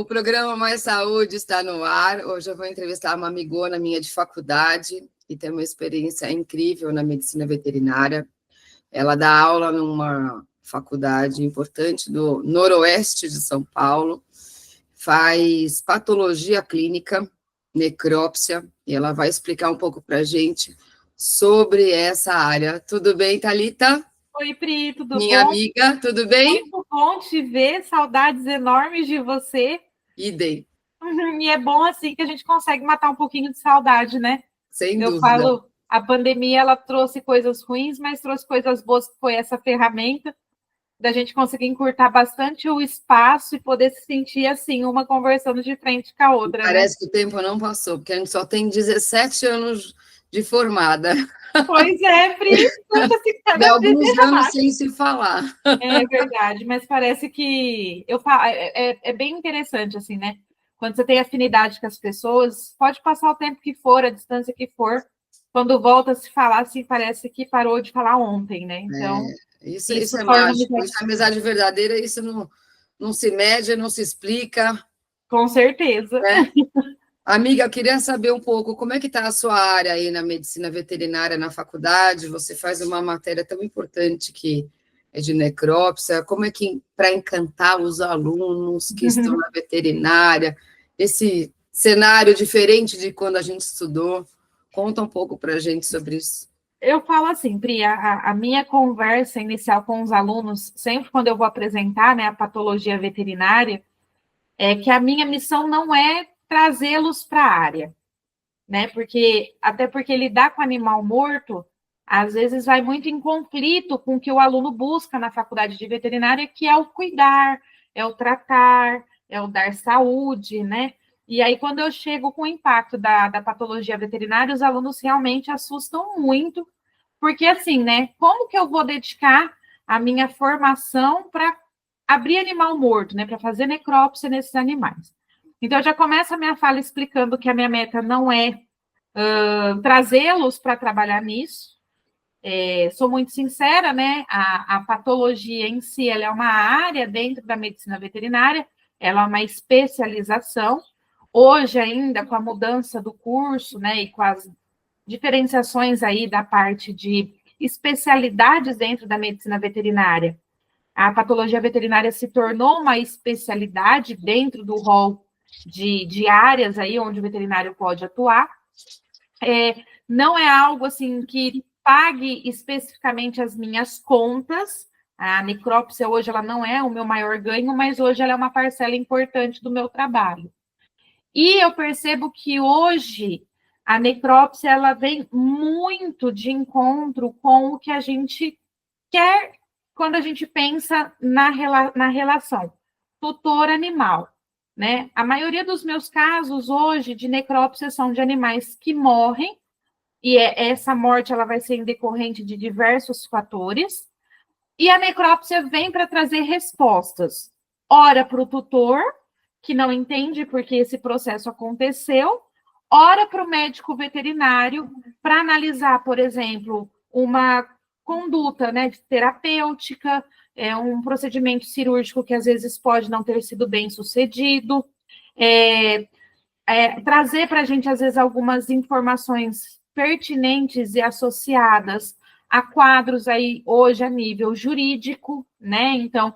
programa Mais Saúde está no ar. Hoje eu vou entrevistar uma amigona minha de faculdade e tem uma experiência incrível na medicina veterinária. Ela dá aula numa faculdade importante do noroeste de São Paulo, faz patologia clínica, necrópsia, e ela vai explicar um pouco para a gente sobre essa área. Tudo bem, Thalita? Oi, Pri, tudo bom? Minha amiga, tudo bem? Muito bom te ver, saudades enormes de você. Idem. E é bom assim que a gente consegue matar um pouquinho de saudade, né? Sem Eu dúvida. falo, a pandemia ela trouxe coisas ruins, mas trouxe coisas boas, que foi essa ferramenta da gente conseguir encurtar bastante o espaço e poder se sentir assim, uma conversando de frente com a outra, Parece né? que o tempo não passou, porque a gente só tem 17 anos de formada. Pois é, Pri, assim, E cada vez alguns anos sem se falar. é verdade, mas parece que é bem interessante, assim, né? Quando você tem afinidade com as pessoas, pode passar o tempo que for, a distância que for, quando volta a se falar, assim, parece que parou de falar ontem, né? Então, Isso isso é torna mágico, isso é amizade verdadeira, isso não se mede, não se explica. com certeza. Né? Amiga, eu queria saber um pouco como é que está a sua área aí na medicina veterinária na faculdade. Você faz uma matéria tão importante que é de necrópsia. Como é que, para encantar os alunos que estão na veterinária, esse cenário diferente de quando a gente estudou? Conta um pouco para a gente sobre isso. Eu falo assim, Pri, a minha conversa inicial com os alunos, sempre quando eu vou apresentar, né, a patologia veterinária, é que a minha missão não é trazê-los para a área, né? Até porque lidar com animal morto, às vezes vai muito em conflito com o que o aluno busca na faculdade de veterinária, que é o cuidar, é o tratar, é o dar saúde, né? E aí, quando eu chego com o impacto da patologia veterinária, os alunos realmente assustam muito, porque assim, né? Como que eu vou dedicar a minha formação para abrir animal morto, né? Para fazer necrópsia nesses animais? Então, eu já começo a minha fala explicando que a minha meta não é trazê-los para trabalhar nisso. Sou muito sincera, né? A patologia em si, ela é uma área dentro da medicina veterinária, ela é uma especialização. Hoje, ainda, com a mudança do curso, né, e com as diferenciações aí da parte de especialidades dentro da medicina veterinária, a patologia veterinária se tornou uma especialidade dentro do rol de áreas aí onde o veterinário pode atuar. Não é algo assim que pague especificamente as minhas contas. A necrópsia hoje ela não é o meu maior ganho, mas hoje ela é uma parcela importante do meu trabalho. E eu percebo que hoje a necrópsia ela vem muito de encontro com o que a gente quer quando a gente pensa na relação tutor-animal. Né? A maioria dos meus casos hoje de necrópsia são de animais que morrem, e essa morte ela vai ser em decorrente de diversos fatores, e a necrópsia vem para trazer respostas, ora para o tutor, que não entende porque esse processo aconteceu, ora para o médico veterinário, para analisar, por exemplo, uma conduta, né, terapêutica, um procedimento cirúrgico que às vezes pode não ter sido bem sucedido, trazer para a gente, às vezes, algumas informações pertinentes e associadas a quadros aí hoje a nível jurídico, né? Então,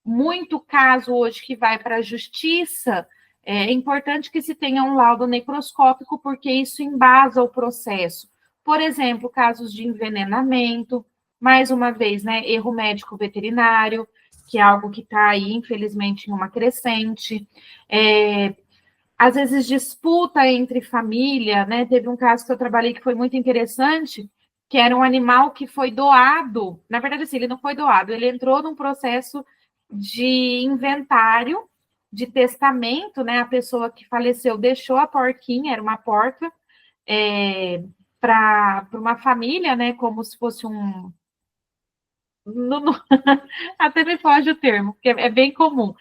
muito caso hoje que vai para a justiça, é importante que se tenha um laudo necroscópico, porque isso embasa o processo. Por exemplo, casos de envenenamento, mais uma vez, né, erro médico veterinário, que é algo que está aí, infelizmente, em uma crescente. Às vezes, disputa entre família, né? Teve um caso que eu trabalhei que foi muito interessante, que era um animal que foi doado. Na verdade, assim, ele não foi doado, ele entrou num processo de inventário, de testamento, né? A pessoa que faleceu deixou a porquinha, era uma porca, para uma família, né? Como se fosse um. Até me foge o termo, porque é bem comum.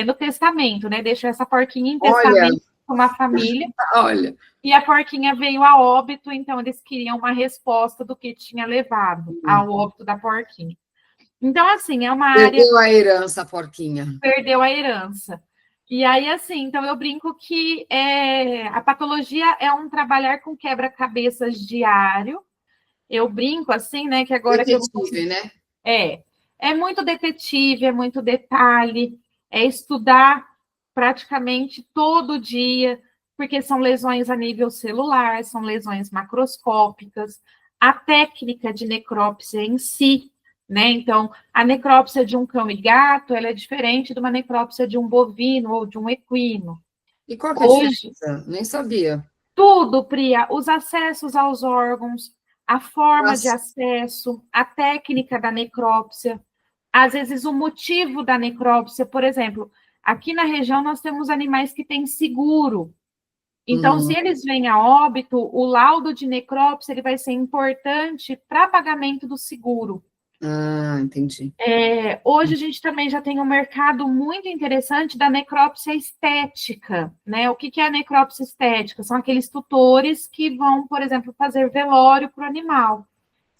No testamento, né? Deixou essa porquinha em Olha, testamento para uma família. olha. E a porquinha veio a óbito, então eles queriam uma resposta do que tinha levado ao óbito da porquinha. Então, assim, é uma área. Perdeu a herança, a porquinha. Perdeu a herança. E aí, assim, então eu brinco que a patologia é um trabalhar com quebra-cabeças diário. Eu brinco assim, né, que agora que eu não consigo... Detetive, né? É muito detetive, é muito detalhe, é estudar praticamente todo dia, porque são lesões a nível celular, são lesões macroscópicas, a técnica de necrópsia em si, né? Então, a necrópsia de um cão e gato, ela é diferente de uma necrópsia de um bovino ou de um equino. E qual que é a Hoje, diferença? Nem sabia. tudo, Priya, os acessos aos órgãos, a forma de Nossa, acesso, a técnica da necrópsia, às vezes o motivo da necrópsia, por exemplo, aqui na região nós temos animais que têm seguro. Então, se uhum. eles vêm a óbito, o laudo de necrópsia ele vai ser importante para pagamento do seguro. Ah, entendi. Hoje a gente também já tem um mercado muito interessante da necrópsia estética, né? O que é a necrópsia estética? São aqueles tutores que vão, por exemplo, fazer velório para o animal.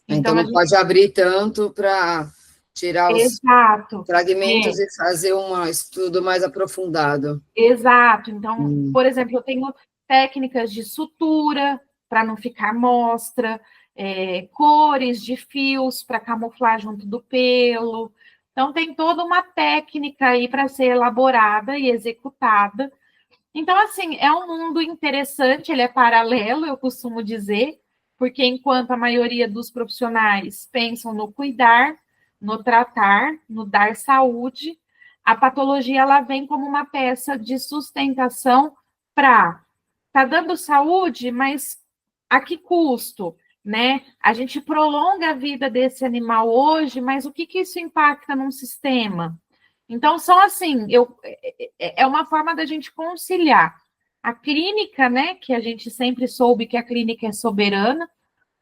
Então Então, a não gente... pode abrir tanto para tirar os Exato. fragmentos e fazer um estudo mais aprofundado. Exato. Então, Hum. por exemplo, eu tenho técnicas de sutura para não ficar mostra, cores de fios para camuflar junto do pelo. Então, tem toda uma técnica aí para ser elaborada e executada. Então, assim, é um mundo interessante, ele é paralelo, eu costumo dizer, porque enquanto a maioria dos profissionais pensam no cuidar, no tratar, no dar saúde, a patologia ela vem como uma peça de sustentação para tá dando saúde, mas a que custo, né? A gente prolonga a vida desse animal hoje, mas o que que isso impacta num sistema? Então, são assim, é uma forma da gente conciliar a clínica, né, que a gente sempre soube que a clínica é soberana,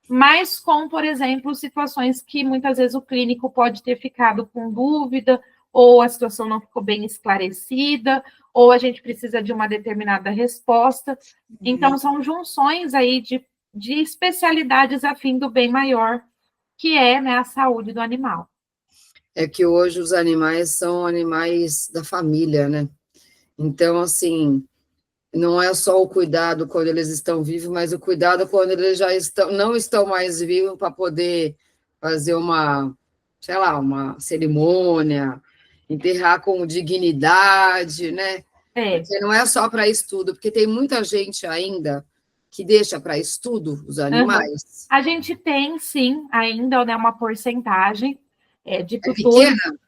mas com, por exemplo, situações que muitas vezes o clínico pode ter ficado com dúvida, ou a situação não ficou bem esclarecida, ou a gente precisa de uma determinada resposta. Então, são junções aí de especialidades a fim do bem maior, que é, né, a saúde do animal. É que hoje os animais são animais da família, né? Então, assim, não é só o cuidado quando eles estão vivos, mas o cuidado quando eles já estão, não estão mais vivos para poder fazer uma, sei lá, uma cerimônia, enterrar com dignidade, né? É. Porque não é só para estudo, porque tem muita gente ainda que deixa para estudo os Uhum. animais. A gente tem, sim, ainda, né, uma porcentagem de É tutores. pequena?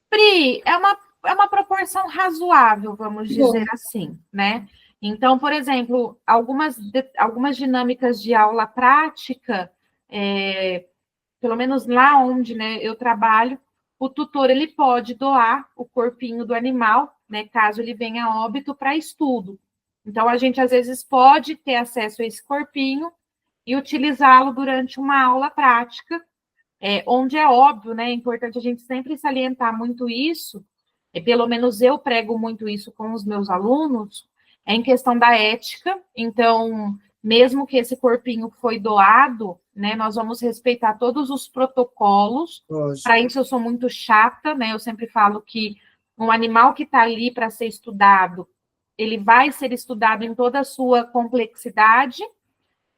Pri, é uma proporção razoável, vamos Que dizer bom. assim, né? Então, por exemplo, algumas dinâmicas de aula prática, pelo menos lá onde, né, eu trabalho, o tutor ele pode doar o corpinho do animal, né, caso ele venha a óbito, para estudo. Então, a gente às vezes pode ter acesso a esse corpinho e utilizá-lo durante uma aula prática, onde é óbvio, né? É importante a gente sempre salientar muito isso, pelo menos eu prego muito isso com os meus alunos, em questão da ética. Então, mesmo que esse corpinho foi doado, né, nós vamos respeitar todos os protocolos. Para Lógico. isso, eu sou muito chata, né? Eu sempre falo que um animal que está ali para ser estudado, ele vai ser estudado em toda a sua complexidade.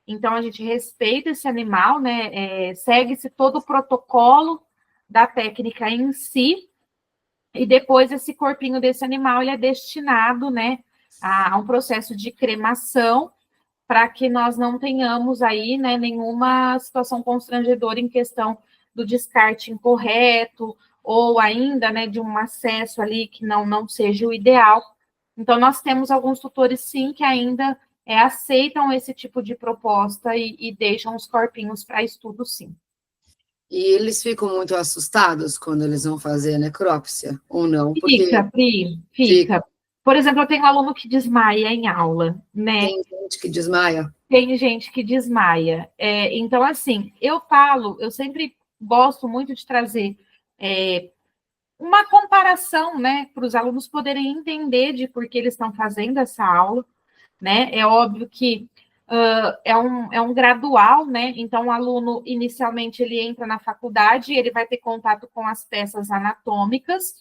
Então, a gente respeita esse animal, né? Segue-se todo o protocolo da técnica em si, e depois esse corpinho desse animal ele é destinado, né, a um processo de cremação, para que nós não tenhamos aí, né, nenhuma situação constrangedora em questão do descarte incorreto, ou ainda, né, de um acesso ali que não seja o ideal. Então, nós temos alguns tutores, sim, que ainda aceitam esse tipo de proposta e deixam os corpinhos para estudo, sim. E eles ficam muito assustados quando eles vão fazer a necrópsia, ou não? Porque Fica, Pri, fica, fica. Por exemplo, eu tenho um aluno que desmaia em aula, né? tem gente que desmaia. Tem gente que desmaia. Então, assim, eu sempre gosto muito de trazer uma comparação, né, para os alunos poderem entender de por que eles estão fazendo essa aula, né? É óbvio que é um gradual, né? Então, o aluno, inicialmente, ele entra na faculdade, ele vai ter contato com as peças anatômicas,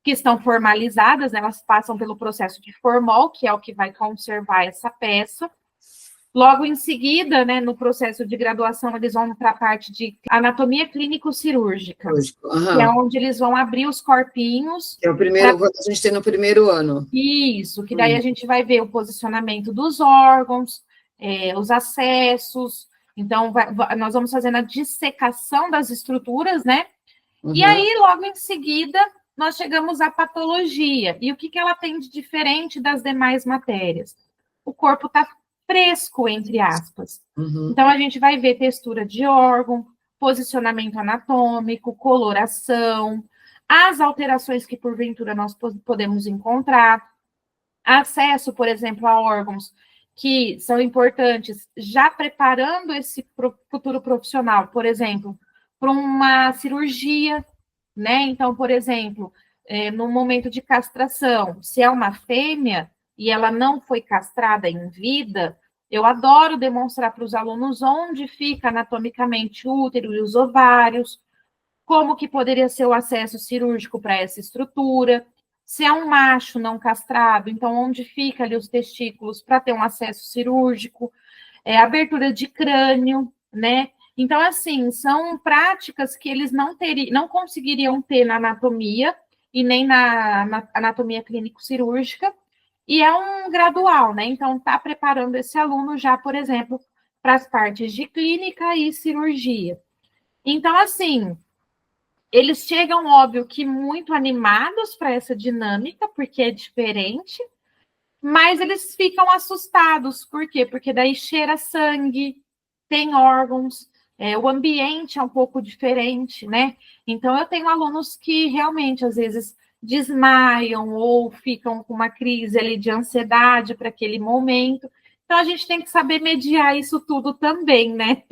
que estão formalizadas, né? Elas passam pelo processo de formol, que é o que vai conservar essa peça. Logo em seguida, né, no processo de graduação, eles vão para a parte de anatomia clínico-cirúrgica, que é onde eles vão abrir os corpinhos. Que é o primeiro, que a gente tem no primeiro ano. Isso, que daí a gente vai ver o posicionamento dos órgãos, os acessos. Então, nós vamos fazendo a dissecação das estruturas, né? E aí, logo em seguida, nós chegamos à patologia. E o que ela tem de diferente das demais matérias? O corpo está fresco, entre aspas. Então, a gente vai ver textura de órgão, posicionamento anatômico, coloração, as alterações que, porventura, nós podemos encontrar, acesso, por exemplo, a órgãos que são importantes, já preparando esse futuro profissional, por exemplo, para uma cirurgia, né? Então, por exemplo, no momento de castração, se é uma fêmea e ela não foi castrada em vida, eu adoro demonstrar para os alunos onde fica anatomicamente o útero e os ovários, como que poderia ser o acesso cirúrgico para essa estrutura, se é um macho não castrado, então onde fica ali os testículos para ter um acesso cirúrgico, abertura de crânio, né? Então, assim, são práticas que eles não conseguiriam ter na anatomia e nem na anatomia clínico-cirúrgica, e é um gradual, né? Então, está preparando esse aluno já, por exemplo, para as partes de clínica e cirurgia. Então, assim, eles chegam, óbvio, que muito animados para essa dinâmica, porque é diferente, mas eles ficam assustados. Por quê? Porque daí cheira sangue, tem órgãos, o ambiente é um pouco diferente, né? Então, eu tenho alunos que realmente, às vezes, desmaiam ou ficam com uma crise ali de ansiedade para aquele momento. Então, a gente tem que saber mediar isso tudo também, né?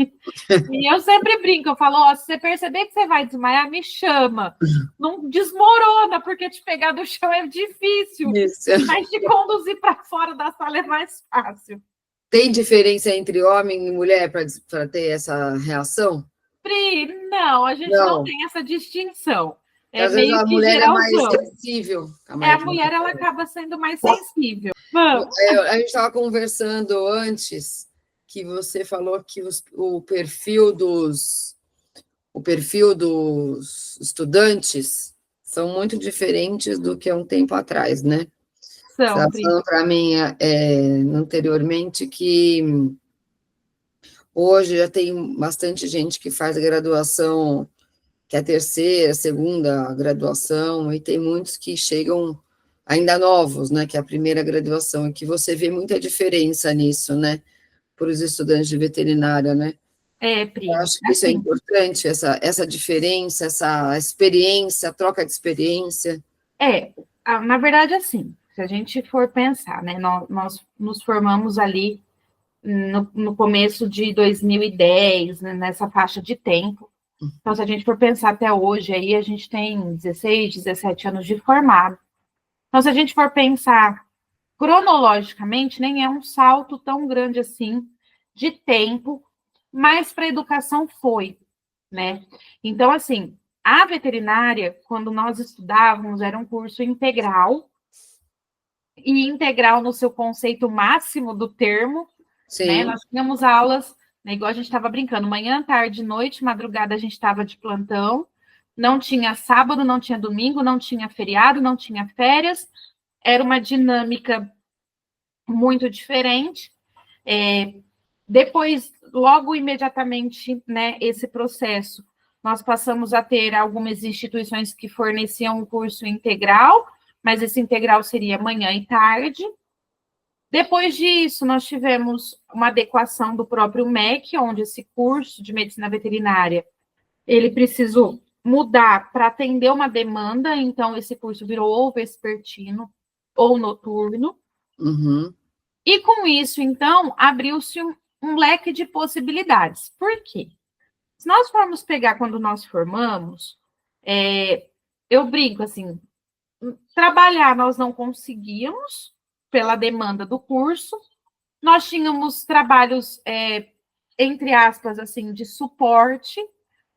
E eu sempre brinco, eu falo, se você perceber que você vai desmaiar, me chama. Não desmorona, porque te pegar do chão é difícil. Isso. Mas te conduzir para fora da sala é mais fácil. Tem diferença entre homem e mulher para ter essa reação? Pri, não, a gente não tem essa distinção. Às vezes a mulher é mais sensível. A mulher, ela acaba sendo mais sensível. Vamos. A gente estava conversando antes que você falou que o perfil dos estudantes são muito diferentes do que há um tempo atrás, né? Você estava falando para mim anteriormente que hoje já tem bastante gente que faz graduação, que é a terceira, segunda graduação, e tem muitos que chegam ainda novos, né? Que é a primeira graduação, e que você vê muita diferença nisso, né? Para os estudantes de veterinária, né? Pri. Eu acho que isso é importante, essa diferença, essa experiência, a troca de experiência. Na verdade, assim, se a gente for pensar, né? Nós nos formamos ali no começo de 2010, né, nessa faixa de tempo. Então, se a gente for pensar até hoje, aí a gente tem 16, 17 anos de formado. Então, se a gente for pensar cronologicamente, nem é um salto tão grande assim de tempo, mas para a educação foi, né? Então, assim, a veterinária, quando nós estudávamos, era um curso integral, e integral no seu conceito máximo do termo, né? Nós tínhamos aulas, né, igual a gente estava brincando, manhã, tarde, noite, madrugada a gente estava de plantão, não tinha sábado, não tinha domingo, não tinha feriado, não tinha férias, era uma dinâmica muito diferente. Depois, logo imediatamente, né, esse processo, nós passamos a ter algumas instituições que forneciam um curso integral, mas esse integral seria manhã e tarde. Depois disso, nós tivemos uma adequação do próprio MEC, onde esse curso de medicina veterinária, ele precisou mudar para atender uma demanda, então esse curso virou ou vespertino ou noturno. E com isso, então, abriu-se um leque de possibilidades. Por quê? Se nós formos pegar quando nós formamos, eu brinco assim, trabalhar nós não conseguíamos pela demanda do curso, nós tínhamos trabalhos, entre aspas, assim, de suporte.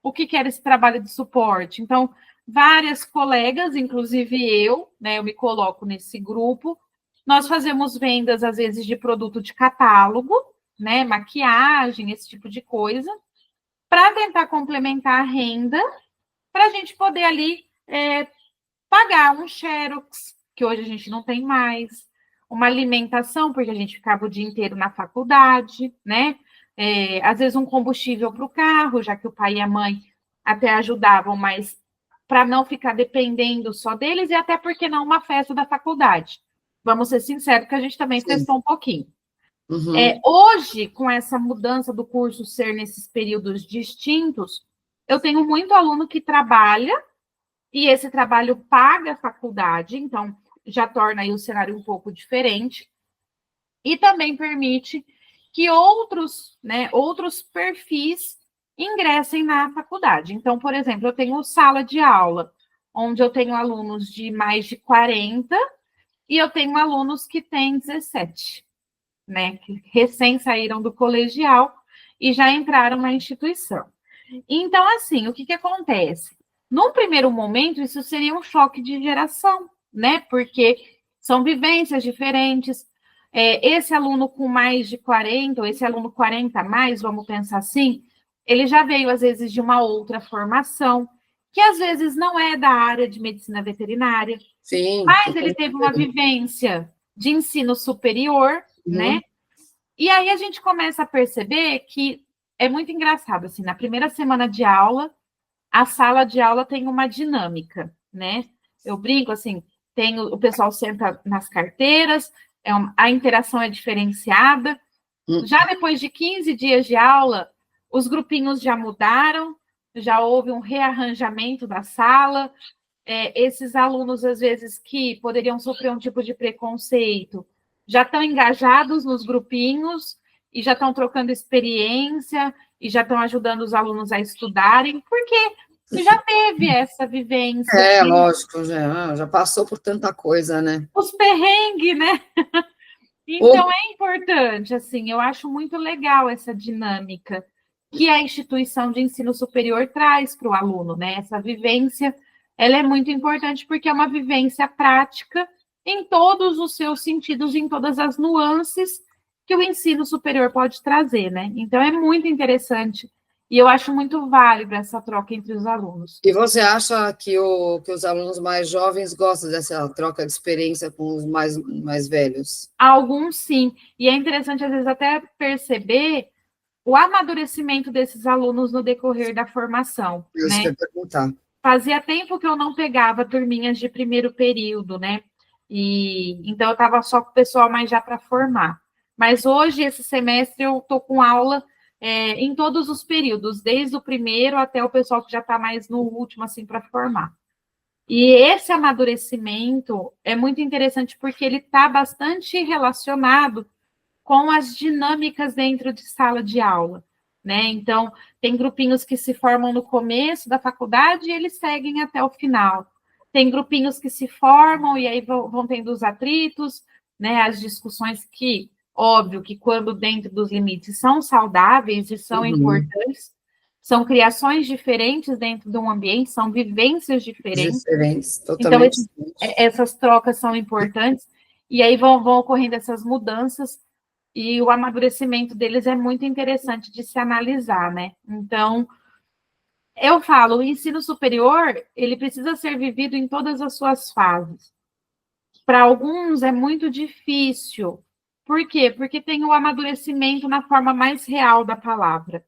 O que era esse trabalho de suporte? Então, várias colegas, inclusive eu, né? Eu me coloco nesse grupo. Nós fazemos vendas, às vezes, de produto de catálogo, né? Maquiagem, esse tipo de coisa, para tentar complementar a renda, para a gente poder ali pagar um Xerox, que hoje a gente não tem mais, uma alimentação, porque a gente ficava o dia inteiro na faculdade, né? Às vezes um combustível para o carro, já que o pai e a mãe até ajudavam, mas para não ficar dependendo só deles, e até porque não uma festa da faculdade. Vamos ser sinceros que a gente também festou um pouquinho. Uhum. Hoje, com essa mudança do curso ser nesses períodos distintos, eu tenho muito aluno que trabalha e esse trabalho paga a faculdade, então já torna aí o cenário um pouco diferente e também permite que outros perfis ingressem na faculdade. Então, por exemplo, eu tenho sala de aula, onde eu tenho alunos de mais de 40 e eu tenho alunos que têm 17, né, que recém saíram do colegial e já entraram na instituição. Então, assim, o que acontece? Num primeiro momento, isso seria um choque de geração, né? Porque são vivências diferentes. Esse aluno com mais de 40, ou esse aluno 40 a mais, vamos pensar assim, ele já veio, às vezes, de uma outra formação, que às vezes não é da área de medicina veterinária, Sim, mas ele teve uma vivência de ensino superior, né? E aí a gente começa a perceber que é muito engraçado, assim, na primeira semana de aula, a sala de aula tem uma dinâmica, né? Eu brinco, assim, o pessoal senta nas carteiras, a interação é diferenciada. Já depois de 15 dias de aula, os grupinhos já mudaram, já houve um rearranjamento da sala. Esses alunos, às vezes, que poderiam sofrer um tipo de preconceito, já estão engajados nos grupinhos e já estão trocando experiência e já estão ajudando os alunos a estudarem, porque já teve essa vivência. Lógico, já passou por tanta coisa, né? Os perrengues, né? Então, é importante, assim, eu acho muito legal essa dinâmica que a instituição de ensino superior traz para o aluno, né? Essa vivência, ela é muito importante porque é uma vivência prática em todos os seus sentidos, em todas as nuances que o ensino superior pode trazer, né? Então, é muito interessante e eu acho muito válido essa troca entre os alunos. E você acha que os alunos mais jovens gostam dessa troca de experiência com os mais velhos? Alguns sim, e é interessante às vezes até perceber o amadurecimento desses alunos no decorrer da formação, Isso que eu né? ia perguntar. Fazia tempo que eu não pegava turminhas de primeiro período, né? E então eu estava só com o pessoal mais já para formar. Mas hoje, esse semestre, eu estou com aula em todos os períodos, desde o primeiro até o pessoal que já está mais no último, assim, para formar. E esse amadurecimento é muito interessante porque ele está bastante relacionado com as dinâmicas dentro de sala de aula, né? Então, tem grupinhos que se formam no começo da faculdade e eles seguem até o final. Tem grupinhos que se formam e aí vão tendo os atritos, né? As discussões que, óbvio, que quando dentro dos limites são saudáveis e são importantes, são criações diferentes dentro de um ambiente, são vivências diferentes. Totalmente Então, essas trocas são importantes e aí vão ocorrendo essas mudanças e o amadurecimento deles é muito interessante de se analisar, né? Então, eu falo, o ensino superior, ele precisa ser vivido em todas as suas fases. Para alguns é muito difícil. Por quê? Porque tem o amadurecimento na forma mais real da palavra,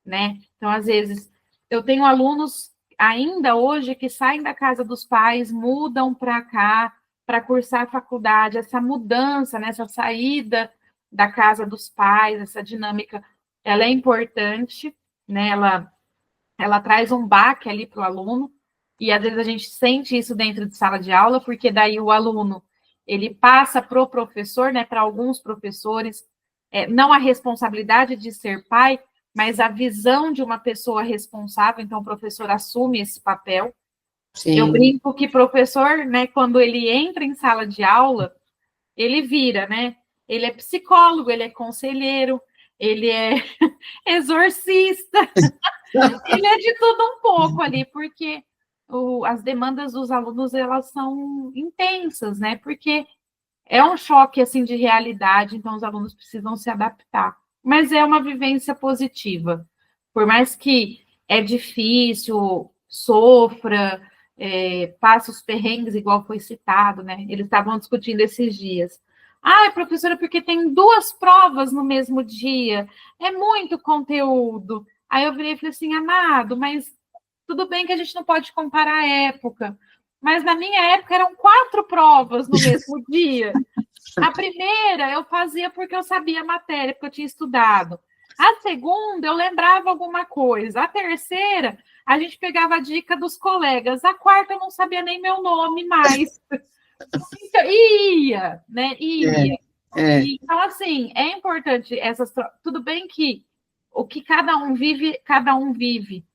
né? Então, às vezes, eu tenho alunos ainda hoje que saem da casa dos pais, mudam para cá para cursar a faculdade, essa mudança, né, essa saída da casa dos pais, essa dinâmica, ela é importante, né? Ela traz um baque ali para o aluno, e às vezes a gente sente isso dentro de sala de aula, porque daí o aluno ele passa para o professor, né? Para alguns professores, não a responsabilidade de ser pai, mas a visão de uma pessoa responsável, então o professor assume esse papel. Sim. Eu brinco que professor, né, quando ele entra em sala de aula, ele vira, né? Ele é psicólogo, ele é conselheiro, ele é exorcista, ele é de tudo um pouco ali, porque as demandas dos alunos, elas são intensas, né? Porque é um choque, assim, de realidade, então os alunos precisam se adaptar. Mas é uma vivência positiva. Por mais que é difícil, sofra, passe os perrengues, igual foi citado, né? Eles estavam discutindo esses dias. Ah, professora, porque tem 2 provas no mesmo dia, é muito conteúdo. Aí eu virei e falei assim, amado, mas tudo bem que a gente não pode comparar a época, mas na minha época eram 4 provas no mesmo dia. A primeira eu fazia porque eu sabia a matéria, porque eu tinha estudado. A segunda eu lembrava alguma coisa. A terceira, a gente pegava a dica dos colegas. A quarta eu não sabia nem meu nome mais. Então, ia, né? Ia. Então, assim, é importante essas. Tudo bem que o que cada um vive,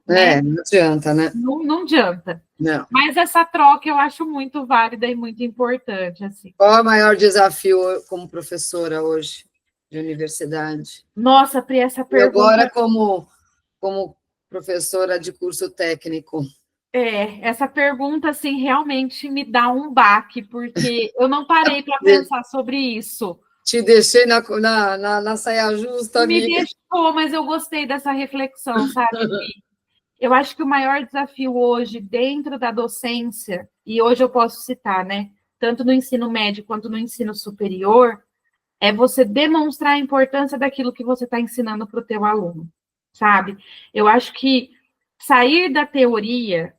né? Não adianta, né? Não adianta. Não. Mas essa troca eu acho muito válida e muito importante, assim. Qual é o maior desafio como professora hoje de universidade? Nossa, Pri, essa E agora pergunta. como professora de curso técnico? Essa pergunta, assim, realmente me dá um baque, porque eu não parei para pensar sobre isso. Te deixei na saia justa, Me amiga. deixou, mas eu gostei dessa reflexão, sabe? Eu acho que o maior desafio hoje, dentro da docência, e hoje eu posso citar, né? Tanto no ensino médio quanto no ensino superior, é você demonstrar a importância daquilo que você está ensinando para o teu aluno, sabe? Eu acho que sair da teoria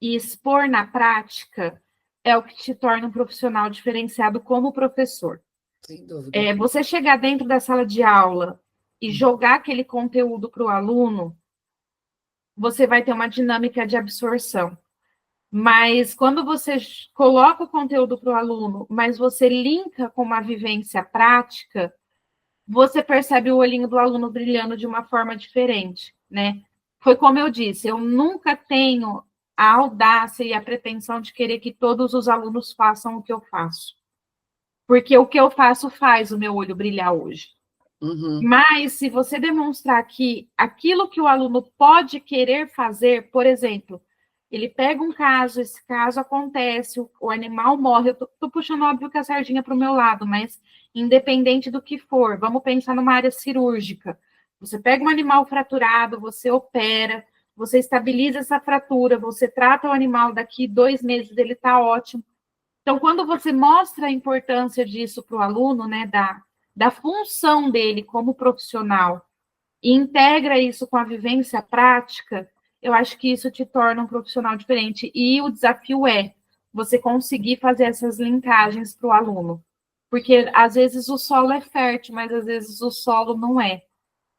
e expor na prática é o que te torna um profissional diferenciado como professor. Sem dúvida. Você chegar dentro da sala de aula e jogar aquele conteúdo para o aluno, você vai ter uma dinâmica de absorção. Mas quando você coloca o conteúdo para o aluno, mas você linka com uma vivência prática, você percebe o olhinho do aluno brilhando de uma forma diferente, né? Foi como eu disse, eu nunca tenho a audácia e a pretensão de querer que todos os alunos façam o que eu faço. Porque o que eu faço faz o meu olho brilhar hoje. Uhum. Mas se você demonstrar que aquilo que o aluno pode querer fazer, por exemplo, ele pega um caso, esse caso acontece, o animal morre, eu tô puxando óbvio que a sardinha para o meu lado, mas independente do que for, vamos pensar numa área cirúrgica. Você pega um animal fraturado, você opera, você estabiliza essa fratura, você trata o animal, daqui 2 meses ele está ótimo. Então, quando você mostra a importância disso para o aluno, né, da função dele como profissional, e integra isso com a vivência prática, eu acho que isso te torna um profissional diferente. E o desafio é você conseguir fazer essas linkagens para o aluno. Porque às vezes o solo é fértil, mas às vezes o solo não é.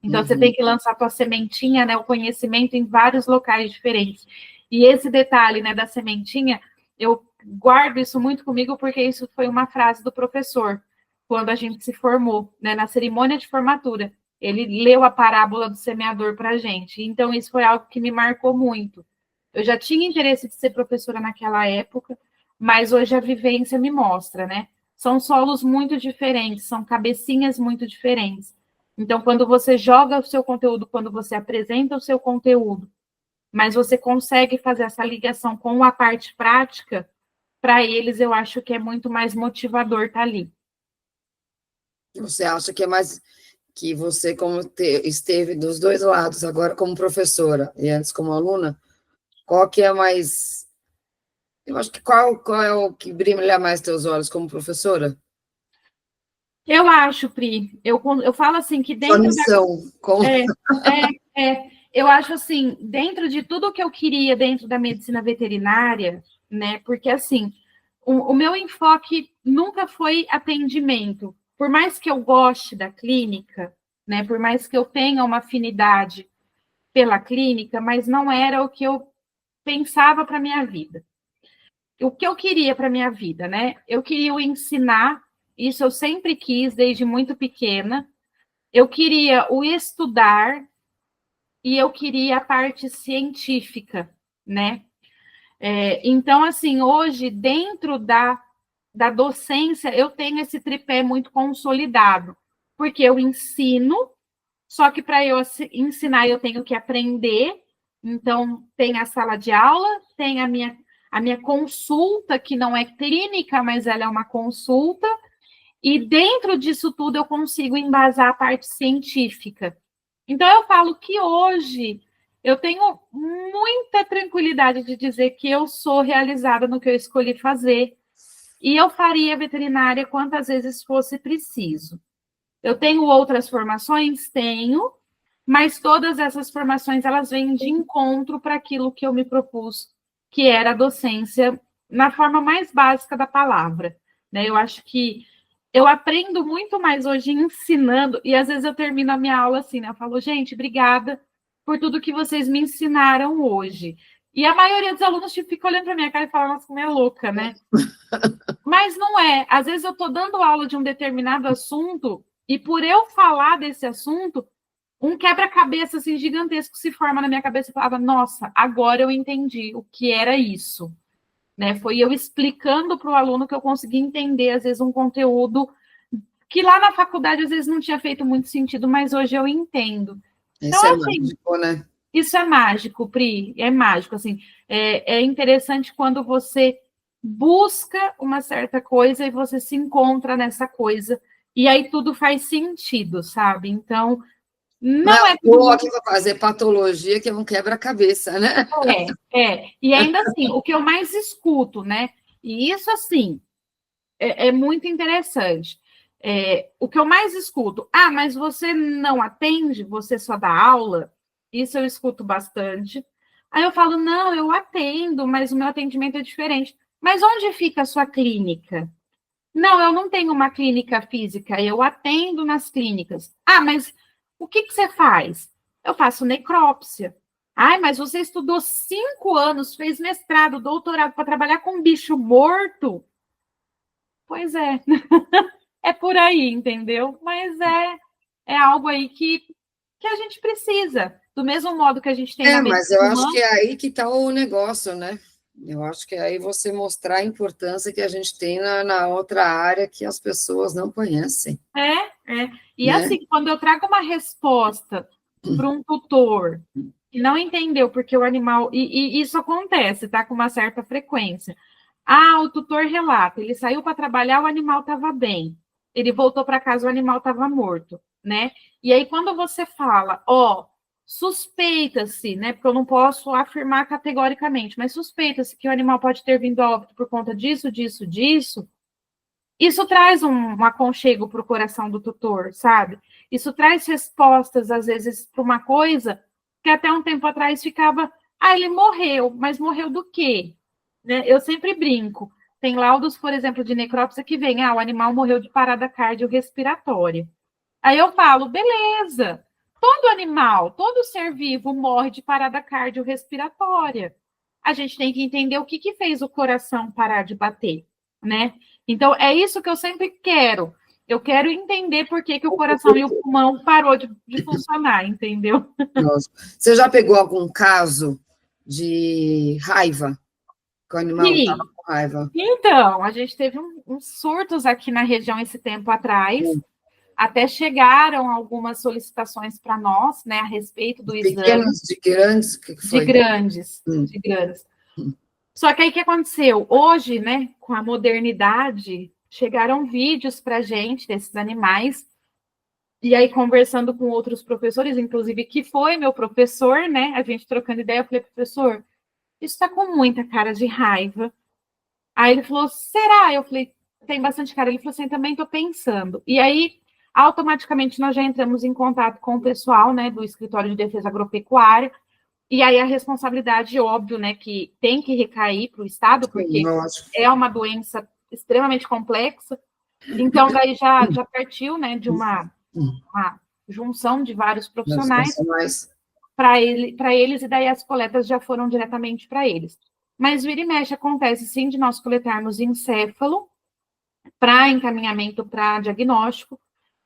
Então você tem que lançar a tua sementinha, né, o conhecimento em vários locais diferentes. E esse detalhe, né, da sementinha, eu guardo isso muito comigo porque isso foi uma frase do professor quando a gente se formou, né, na cerimônia de formatura. Ele leu a parábola do semeador para a gente. Então, isso foi algo que me marcou muito. Eu já tinha interesse de ser professora naquela época, mas hoje a vivência me mostra, né? São solos muito diferentes, são cabecinhas muito diferentes. Então, quando você joga o seu conteúdo, quando você apresenta o seu conteúdo, mas você consegue fazer essa ligação com a parte prática, para eles eu acho que é muito mais motivador estar ali. Você acha que é mais que você, como esteve dos dois lados, agora como professora e antes como aluna, qual que é mais. Eu acho que qual é o que brilha mais teus olhos como professora? Eu acho, Pri, eu falo assim que Sua dentro da. missão. É, eu acho assim, dentro de tudo que eu queria dentro da medicina veterinária, né? Porque assim, o meu enfoque nunca foi atendimento. Por mais que eu goste da clínica, né? Por mais que eu tenha uma afinidade pela clínica, mas não era o que eu pensava para minha vida. O que eu queria para minha vida, né? Eu queria o ensinar, isso eu sempre quis desde muito pequena. Eu queria o estudar e eu queria a parte científica, né? Então, assim, hoje, dentro da docência, eu tenho esse tripé muito consolidado, porque eu ensino, só que para eu ensinar eu tenho que aprender, Então, tem a sala de aula, tem a minha consulta, que não é clínica, mas ela é uma consulta, e dentro disso tudo eu consigo embasar a parte científica. Então, eu falo que hoje eu tenho muita tranquilidade de dizer que eu sou realizada no que eu escolhi fazer, e eu faria veterinária quantas vezes fosse preciso. Eu tenho outras formações? Tenho, mas todas essas formações, elas vêm de encontro para aquilo que eu me propus, que era a docência, na forma mais básica da palavra, né? Eu acho que eu aprendo muito mais hoje ensinando, e às vezes eu termino a minha aula assim, né? Eu falo, gente, obrigada por tudo que vocês me ensinaram hoje. E a maioria dos alunos tipo, fica olhando para minha cara e fala, nossa, como é louca, né? Mas não é. Às vezes eu estou dando aula de um determinado assunto, e por eu falar desse assunto, um quebra-cabeça assim, gigantesco se forma na minha cabeça e falava, nossa, agora eu entendi o que era isso. Né? Foi eu explicando para o aluno que eu consegui entender, às vezes, um conteúdo que lá na faculdade, às vezes, não tinha feito muito sentido, mas hoje eu entendo. Então, Isso é assim, mágico, né? isso é mágico, Pri, é mágico, assim, é interessante quando você busca uma certa coisa e você se encontra nessa coisa, e aí tudo faz sentido, sabe? Então, não é tudo Ou que vai fazer patologia, que é um quebra-cabeça, né? E ainda assim, o que eu mais escuto, né? E isso, assim, é muito interessante. O que eu mais escuto, mas você não atende, você só dá aula? Isso eu escuto bastante. Aí eu falo, não, eu atendo, mas o meu atendimento é diferente. Mas onde fica a sua clínica? Não, eu não tenho uma clínica física, eu atendo nas clínicas. Mas o que você faz? Eu faço necrópsia. Mas você estudou 5 anos, fez mestrado, doutorado para trabalhar com bicho morto? Pois é, é por aí, entendeu? Mas é algo aí que a gente precisa. Do mesmo modo que a gente tem na Mas eu medicina acho que humana. é aí que está o negócio, né? Eu acho que é aí você mostrar a importância que a gente tem na outra área que as pessoas não conhecem, E né? assim, quando eu trago uma resposta para um tutor que não entendeu porque o animal. E isso acontece, tá? Com uma certa frequência. O tutor relata, ele saiu para trabalhar, o animal estava bem. Ele voltou para casa, o animal estava morto, né? E aí, quando você fala, suspeita-se, né? Porque eu não posso afirmar categoricamente, mas suspeita-se que o animal pode ter vindo a óbito por conta disso, disso, disso. Isso traz um aconchego para o coração do tutor, sabe? Isso traz respostas, às vezes, para uma coisa que até um tempo atrás ficava, ele morreu, mas morreu do quê? Né? Eu sempre brinco. Tem laudos, por exemplo, de necrópsia que vem, o animal morreu de parada cardiorrespiratória. Aí eu falo, beleza, todo animal, todo ser vivo morre de parada cardiorrespiratória. A gente tem que entender o que fez o coração parar de bater, né? Então, é isso que eu sempre quero. Eu quero entender por que o coração e o pulmão parou de funcionar, entendeu? Nossa. Você já pegou algum caso de raiva? Que o animal estava Sim. com raiva? Então, a gente teve uns surtos aqui na região esse tempo atrás. Até chegaram algumas solicitações para nós, né, a respeito do exame. Pequenos, de grandes, o que De foi? grandes, de grandes. Só que aí o que aconteceu? Hoje, né, com a modernidade, chegaram vídeos para a gente desses animais. E aí, conversando com outros professores, inclusive, que foi meu professor, né? A gente trocando ideia, eu falei, professor, isso está com muita cara de raiva. Aí ele falou, será? Eu falei, tem bastante cara. Ele falou assim, também estou pensando. E aí, automaticamente, nós já entramos em contato com o pessoal, né, do Escritório de Defesa Agropecuária. E aí a responsabilidade, óbvio, né, que tem que recair para o Estado, porque é uma doença extremamente complexa. Então, daí já partiu, né, de uma junção de vários profissionais para eles, e daí as coletas já foram diretamente para eles. Mas vira e mexe acontece, sim, de nós coletarmos encéfalo para encaminhamento para diagnóstico,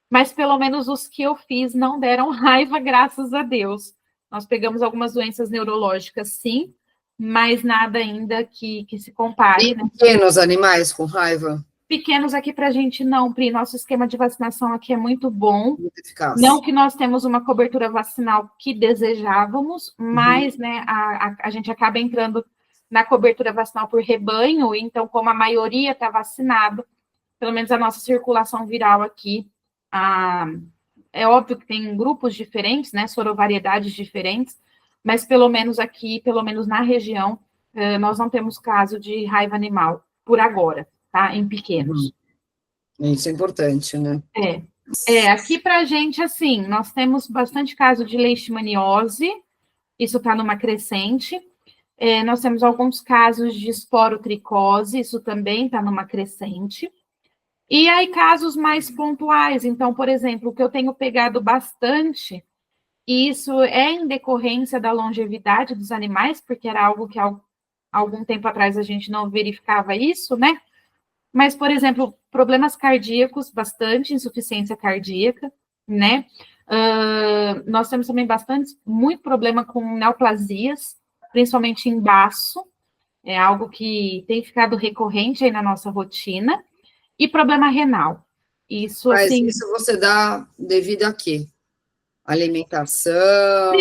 mas pelo menos os que eu fiz não deram raiva, graças a Deus. Nós pegamos algumas doenças neurológicas, sim, mas nada ainda que se compare. E pequenos animais com raiva? Pequenos aqui para a gente não, Pri, nosso esquema de vacinação aqui é muito bom. Muito eficaz. Não que nós temos uma cobertura vacinal que desejávamos, mas né, a gente acaba entrando na cobertura vacinal por rebanho, então, como a maioria está vacinado, pelo menos a nossa circulação viral aqui, é óbvio que tem grupos diferentes, né, sorovariedades diferentes, mas pelo menos aqui, pelo menos na região, nós não temos caso de raiva animal, por agora, tá? Em pequenos. Isso é importante, né? Aqui pra gente, assim, nós temos bastante caso de leishmaniose, isso está numa crescente. Nós temos alguns casos de esporotricose, isso também está numa crescente. E aí, casos mais pontuais. Então, por exemplo, o que eu tenho pegado bastante, e isso é em decorrência da longevidade dos animais, porque era algo que há algum tempo atrás a gente não verificava isso, né? Mas, por exemplo, problemas cardíacos, bastante insuficiência cardíaca, né? Nós temos também muito problema com neoplasias, principalmente em baço, é algo que tem ficado recorrente aí na nossa rotina, e problema renal. Isso, Mas assim... isso você dá devido a quê? Alimentação?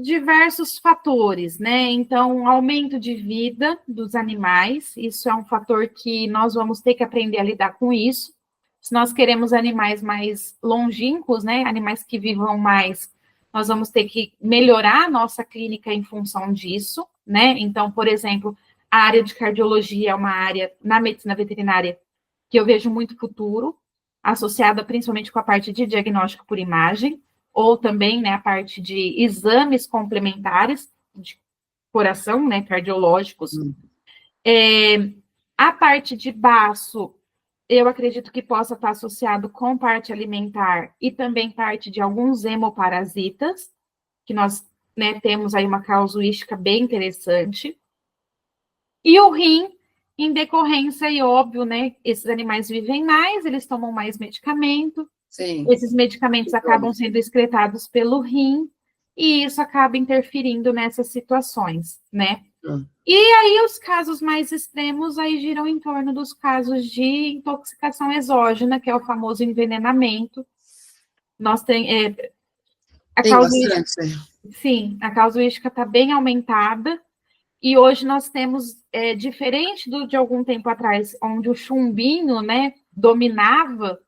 Diversos fatores, né? Então, aumento de vida dos animais, isso é um fator que nós vamos ter que aprender a lidar com isso. Se nós queremos animais mais longínquos, né? Animais que vivam mais, nós vamos ter que melhorar a nossa clínica em função disso, né? Então, por exemplo, a área de cardiologia é uma área na medicina veterinária que eu vejo muito futuro, associada principalmente com a parte de diagnóstico por imagem, ou também, né, a parte de exames complementares de coração, né, cardiológicos. A parte de baço, eu acredito que possa estar associado com parte alimentar e também parte de alguns hemoparasitas, que nós, né, temos aí uma casuística bem interessante. E o rim, em decorrência, e óbvio, né, esses animais vivem mais, eles tomam mais medicamento, Sim. Esses medicamentos acabam sendo excretados pelo rim, e isso acaba interferindo nessas situações, né? E aí os casos mais extremos aí giram em torno dos casos de intoxicação exógena, que é o famoso envenenamento. Nós tem bastante. Sim, a casuística está bem aumentada, e hoje nós temos, diferente de algum tempo atrás, onde o chumbinho, né, dominava.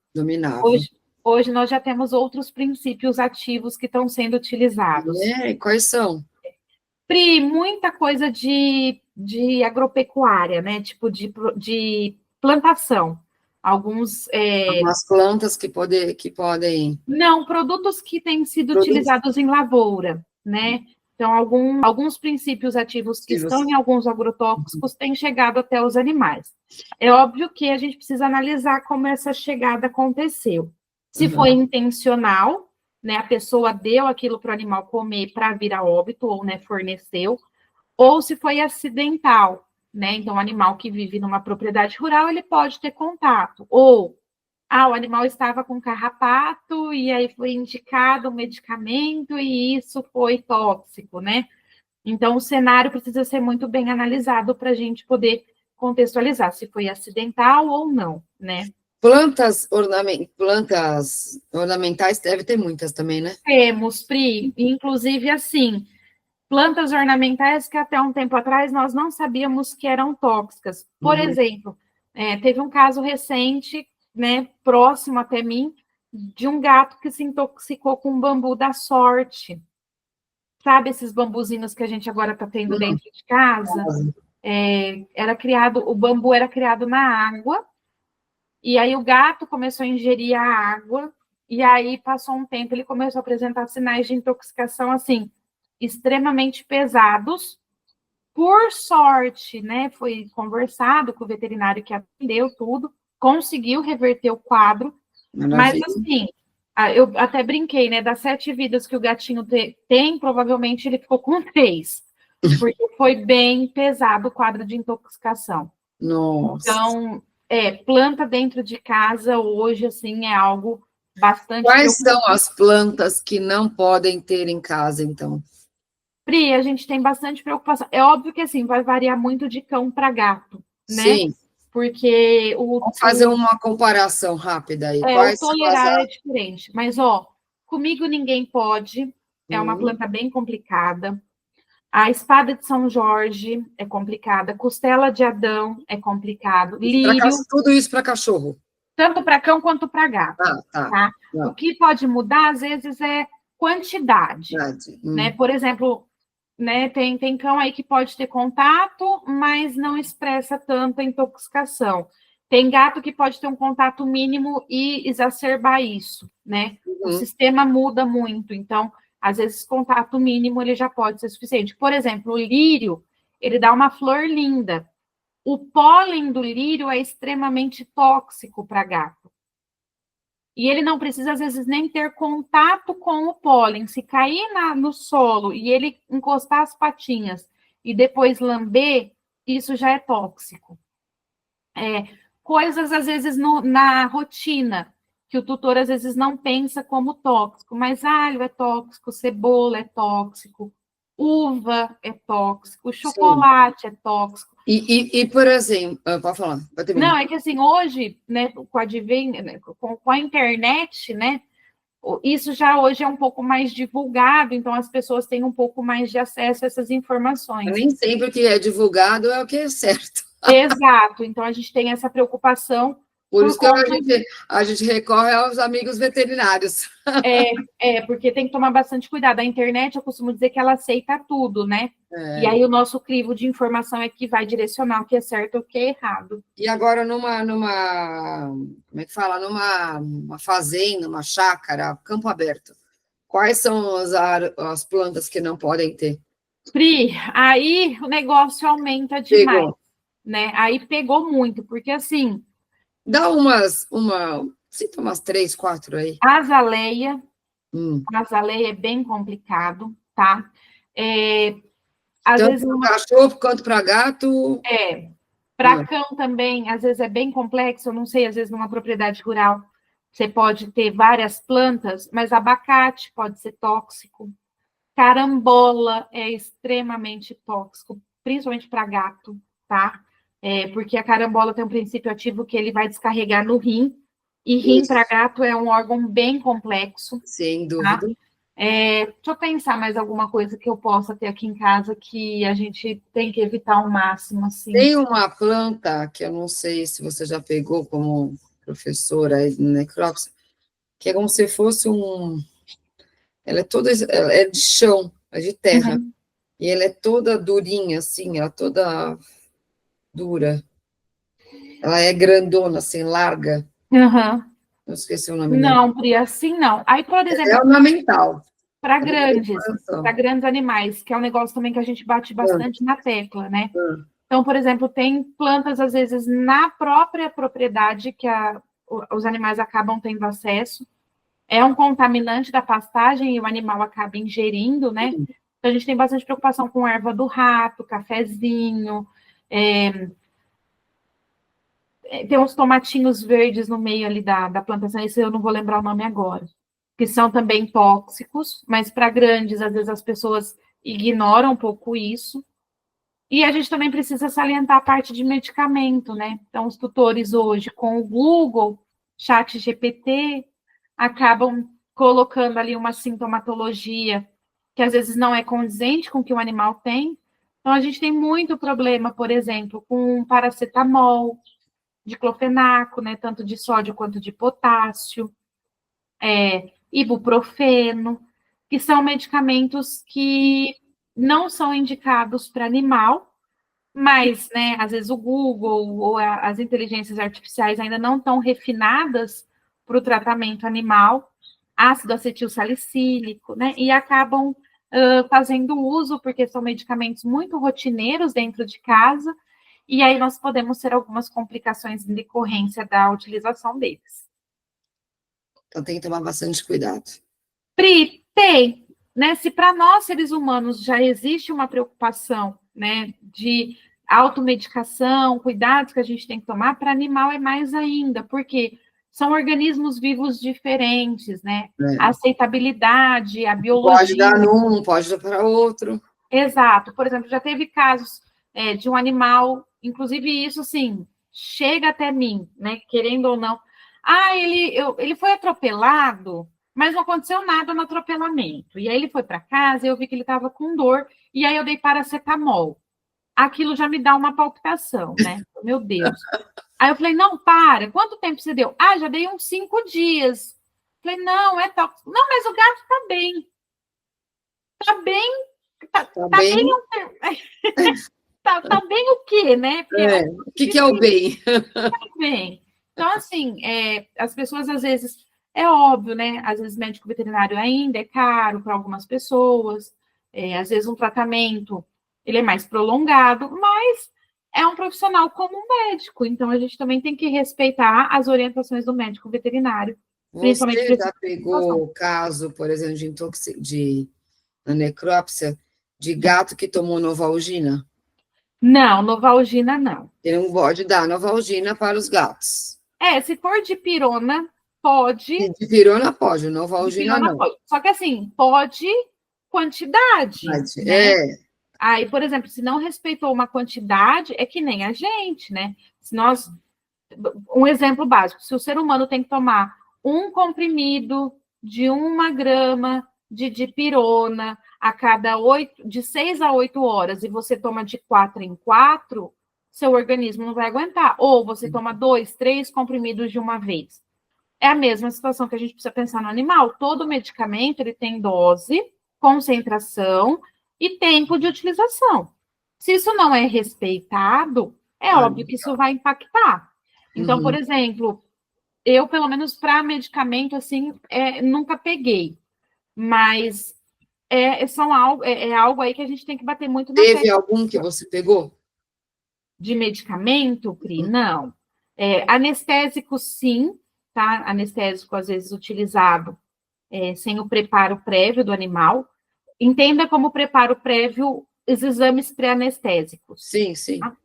Hoje nós já temos outros princípios ativos que estão sendo utilizados. E quais são? Pri, muita coisa de agropecuária, né? Tipo de plantação. Algumas plantas que podem... Não, produtos que têm sido utilizados em lavoura, né? Então, alguns princípios ativos que estão em alguns agrotóxicos têm chegado até os animais. É óbvio que a gente precisa analisar como essa chegada aconteceu. Se foi intencional, né, a pessoa deu aquilo para o animal comer para vir a óbito, ou, né, forneceu, ou se foi acidental, né, então o animal que vive numa propriedade rural, ele pode ter contato, ou, o animal estava com carrapato, e aí foi indicado um medicamento, e isso foi tóxico, né, então o cenário precisa ser muito bem analisado para a gente poder contextualizar se foi acidental ou não, né. Plantas ornamentais deve ter muitas também, né? Temos, Pri, inclusive assim, plantas ornamentais que até um tempo atrás nós não sabíamos que eram tóxicas. Por exemplo, teve um caso recente, né, próximo até mim, de um gato que se intoxicou com bambu da sorte. Sabe esses bambuzinhos que a gente agora está tendo dentro de casa? O bambu era criado na água, e aí o gato começou a ingerir a água, e aí passou um tempo, ele começou a apresentar sinais de intoxicação, assim, extremamente pesados. Por sorte, né, foi conversado com o veterinário que atendeu tudo, conseguiu reverter o quadro, mas assim, eu até brinquei, né, das 7 vidas que o gatinho tem, provavelmente ele ficou com 3, porque foi bem pesado o quadro de intoxicação. Nossa. Então, planta dentro de casa hoje, assim, é algo bastante... Quais são as plantas que não podem ter em casa, então? Pri, a gente tem bastante preocupação. É óbvio que, assim, vai variar muito de cão para gato, né? Sim. porque Vamos fazer uma comparação rápida aí. o tolerar é diferente. Mas, comigo ninguém pode, é uma planta bem complicada. A espada de São Jorge é complicada. Costela de Adão é complicado. Lírio. Tudo isso para cachorro. Tanto para cão quanto para gato. Tá? O que pode mudar, às vezes, é quantidade. Né? Por exemplo, né, tem cão aí que pode ter contato, mas não expressa tanta intoxicação. Tem gato que pode ter um contato mínimo e exacerbar isso, né? O sistema muda muito, então, às vezes, contato mínimo ele já pode ser suficiente. Por exemplo, o lírio, ele dá uma flor linda. O pólen do lírio é extremamente tóxico para gato. E ele não precisa, às vezes, nem ter contato com o pólen. Se cair no solo e ele encostar as patinhas e depois lamber, isso já é tóxico. Coisas, às vezes, na rotina, que o tutor, às vezes, não pensa como tóxico, mas alho é tóxico, cebola é tóxico, uva é tóxico, chocolate é tóxico. E por exemplo, pode falar. Não, é que assim, hoje, né, com a internet, né, isso já hoje é um pouco mais divulgado, então as pessoas têm um pouco mais de acesso a essas informações. Nem sempre o que é divulgado é o que é certo. Exato, então a gente tem essa preocupação. Por isso que a gente recorre aos amigos veterinários. Porque tem que tomar bastante cuidado. A internet, eu costumo dizer que ela aceita tudo, né? E aí o nosso crivo de informação é que vai direcionar o que é certo e o que é errado. E agora como é que fala? Numa fazenda, uma chácara, campo aberto. Quais são as plantas que não podem ter? Pri, aí o negócio aumenta demais, né? Aí pegou muito, porque assim... Dá cita umas 3, 4 aí. Azaleia. Azaleia é bem complicado, tá? Tanto para cachorro quanto para gato. Para cão também, às vezes é bem complexo, eu não sei, às vezes numa propriedade rural você pode ter várias plantas, mas abacate pode ser tóxico. Carambola é extremamente tóxico, principalmente para gato, tá? Porque a carambola tem um princípio ativo que ele vai descarregar no rim, e rim para gato é um órgão bem complexo. Sem dúvida. Tá? Deixa eu pensar mais alguma coisa que eu possa ter aqui em casa que a gente tem que evitar ao máximo. Assim. Tem uma planta que eu não sei se você já pegou como professora aí no Necrópsia, que é como se fosse ela é de chão, é de terra. E ela é toda durinha, assim, ela é toda dura. Ela é grandona, assim, larga. Não esqueci o nome dela. Não, Pri, assim não. Aí, por exemplo... É ornamental. Para grandes animais, que é um negócio também que a gente bate bastante na tecla, né? Então, por exemplo, tem plantas, às vezes, na própria propriedade que os animais acabam tendo acesso. É um contaminante da pastagem e o animal acaba ingerindo, né? Então, a gente tem bastante preocupação com erva do rato, cafezinho, tem uns tomatinhos verdes no meio ali da plantação, esse eu não vou lembrar o nome agora, que são também tóxicos, mas para grandes, às vezes as pessoas ignoram um pouco isso. E a gente também precisa salientar a parte de medicamento, né? Então, os tutores hoje, com o Google, ChatGPT, acabam colocando ali uma sintomatologia que às vezes não é condizente com o que o animal tem. Então, a gente tem muito problema, por exemplo, com paracetamol, diclofenaco, né? Tanto de sódio quanto de potássio, ibuprofeno, que são medicamentos que não são indicados para animal, mas, né, às vezes o Google ou as inteligências artificiais ainda não estão refinadas para o tratamento animal, ácido acetil salicílico, né, e acabam fazendo uso, porque são medicamentos muito rotineiros dentro de casa, e aí nós podemos ter algumas complicações em decorrência da utilização deles. Então tem que tomar bastante cuidado. Pri, tem, né? Se para nós, seres humanos, já existe uma preocupação, né, de automedicação, cuidados que a gente tem que tomar, para animal é mais ainda, porque são organismos vivos diferentes, né? A aceitabilidade, a biologia... Pode dar num, pode dar para outro. Exato. Por exemplo, já teve casos de um animal, inclusive isso, assim, chega até mim, né, querendo ou não, ele foi atropelado, mas não aconteceu nada no atropelamento. E aí ele foi para casa e eu vi que ele estava com dor, e aí eu dei paracetamol. Aquilo já me dá uma palpitação, né? Meu Deus. Aí eu falei, não, para, quanto tempo você deu? Já dei uns 5 dias. Falei, não, é tóxico. Não, mas o gato tá bem. Tá bem, Tá bem? Tá bem o quê, né? Porque o que é o bem? tá bem. Então, assim, as pessoas, às vezes, é óbvio, né? Às vezes, médico veterinário ainda é caro para algumas pessoas. Às vezes, um tratamento, ele é mais prolongado, mas é um profissional como um médico. Então, a gente também tem que respeitar as orientações do médico veterinário, principalmente Você para já esse pegou o caso, por exemplo, de necrópsia de gato que tomou Novalgina? Não, Novalgina não. Ele não pode dar Novalgina para os gatos. Se for de pirona, pode. De pirona pode, De Novalgina pirona não. pode. Só que assim, pode quantidade. Né? Aí, por exemplo, se não respeitou uma quantidade, é que nem a gente, né? Se nós. Um exemplo básico: se o ser humano tem que tomar um comprimido de 1 grama de dipirona a cada de 6 a 8 horas e você toma de 4 em 4, seu organismo não vai aguentar. Ou você toma 2, 3 comprimidos de uma vez. É a mesma situação que a gente precisa pensar no animal. Todo medicamento ele tem dose, concentração e tempo de utilização. Se isso não é respeitado, é óbvio que isso vai impactar. Então, por exemplo, eu, pelo menos para medicamento, assim, nunca peguei. Mas algo aí que a gente tem que bater muito na Teve algum que você pegou? De medicamento, Pri? Não. Anestésico, sim, tá? Anestésico, às vezes, utilizado sem o preparo prévio do animal. Entenda como preparo prévio os exames pré-anestésicos. Sim, sim. Tá?